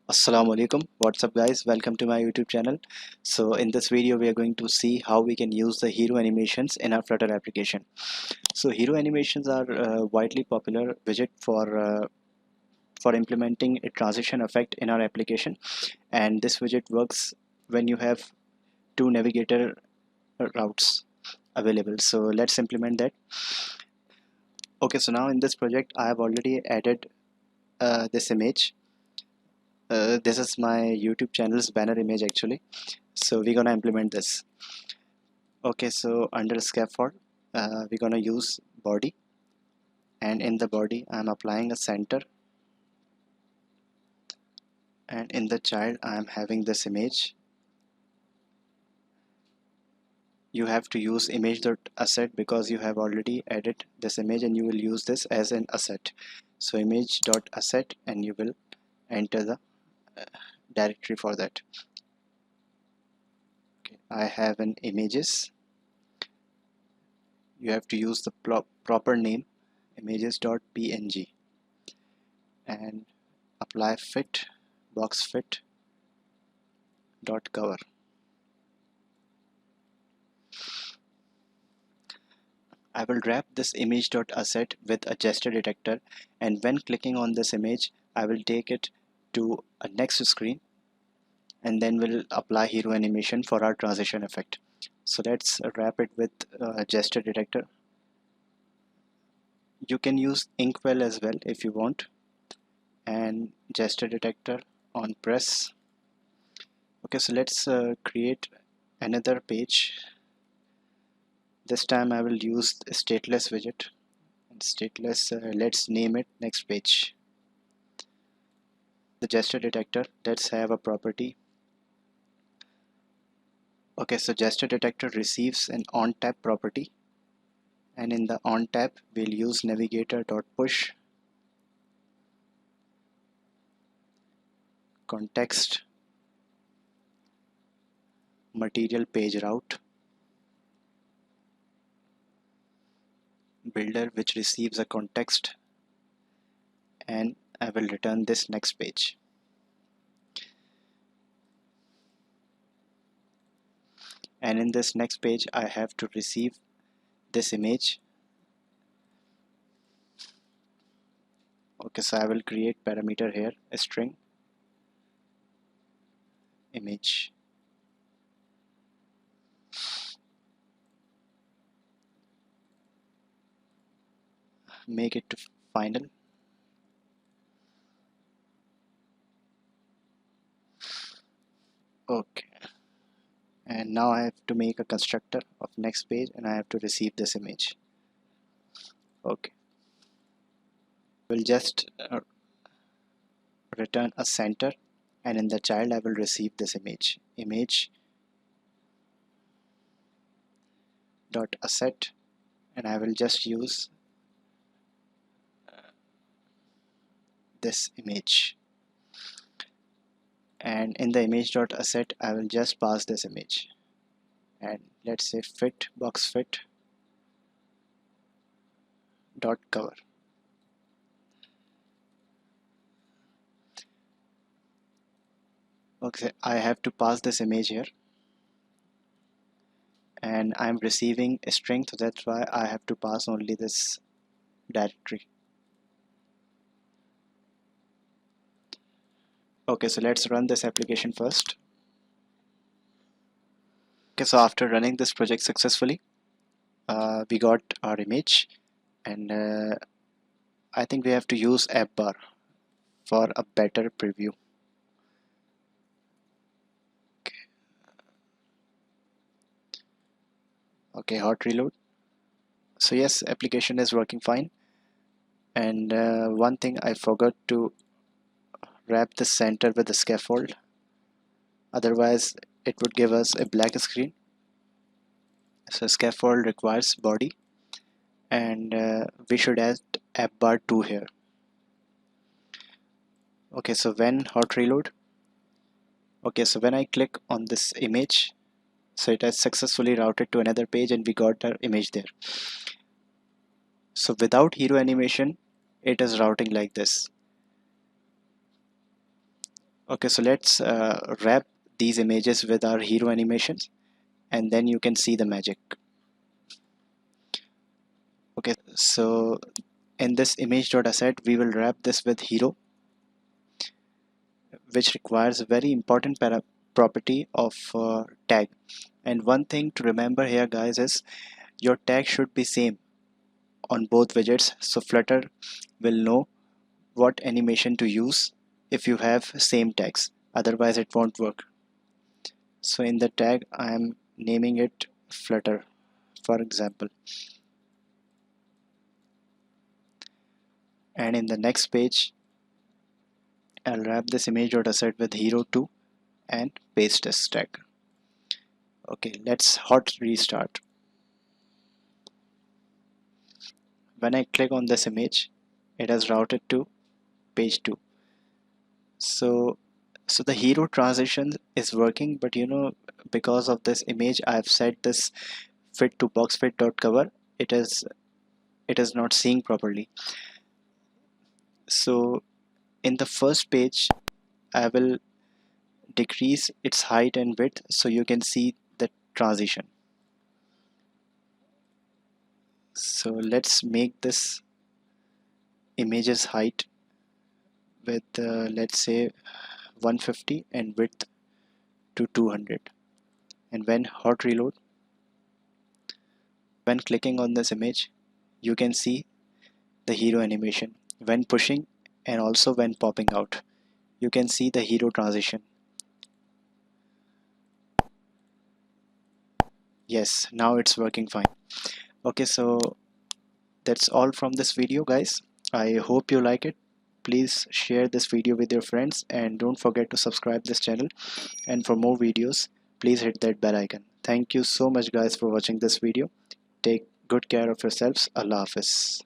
Assalamu alaikum. What's up guys, welcome to my YouTube channel. So in this video we are going to see how we can use the hero animations in our Flutter application. So hero animations are widely popular widget for implementing a transition effect in our application, and this widget works when you have two navigator routes available. So let's implement that. Okay, so now in this project I have already added this image. This is my YouTube channel's banner image actually. So we're gonna implement this. Okay, so under scaffold we're gonna use body, and in the body I'm applying a center, and in the child I'm having this image. You have to use image.asset because you have already added this image and you will use this as an asset. So image.asset, and you will enter the directory for that. Okay, I have an images. You have to use the proper name, images.png, and apply fit box fit dot cover. I will wrap this image.asset with a gesture detector, and when clicking on this image I will take it to a next screen, and then we'll apply hero animation for our transition effect. So let's wrap it with a gesture detector. You can use inkwell as well if you want, and gesture detector on press. Okay, so let's create another page. This time I will use stateless widget, and stateless, let's name it next page. The gesture detector, let's have a property. Okay, so gesture detector receives an on tap property, and in the on tap we'll use navigator.push context material page route builder, which receives a context, and I will return this next page. And in this next page I have to receive this image. Okay, so I will create parameter here, a string image. Make it to final. Okay, and now I have to make a constructor of next page, and I have to receive this image. Okay, we'll just return a center, and in the child I will receive this image dot asset, and I will just use this image, and in the image dot asset I will just pass this image, and let's say fit box fit dot cover. Okay, I have to pass this image here, and I'm receiving a string, so that's why I have to pass only this directory. Okay, so let's run this application first. Okay, so after running this project successfully, we got our image, and I think we have to use app bar for a better preview. Okay, hot reload. So yes, application is working fine, and one thing I forgot to wrap the center with the scaffold, otherwise it would give us a black screen. So scaffold requires body, and we should add app bar 2 here. Okay, so when hot reload, okay, so when I click on this image, so it has successfully routed to another page, and we got our image there. So without hero animation it is routing like this. Okay, so let's wrap these images with our hero animations, and then you can see the magic. Okay, so in this image.asset we will wrap this with hero, which requires a very important property of tag. And one thing to remember here guys is your tag should be same on both widgets, so Flutter will know what animation to use if you have same tags, otherwise it won't work. So in the tag I am naming it Flutter for example, and in the next page I'll wrap this image.asset with hero2 and paste this tag. Okay, let's hot restart. When I click on this image, it has routed to page 2. So the hero transition is working, but because of this image I've set this fit to box fit dot cover, it is not seeing properly. So in the first page I will decrease its height and width so you can see the transition. So let's make this image's height with let's say 150 and width to 200. And when hot reload, when clicking on this image, you can see the hero animation when pushing and also when popping out. You can see the hero transition. Yes, now it's working fine. Okay, so that's all from this video guys. I hope you like it. Please share this video with your friends and don't forget to subscribe this channel, and for more videos please hit that bell icon. Thank you so much guys for watching this video. Take good care of yourselves. Allah Hafiz.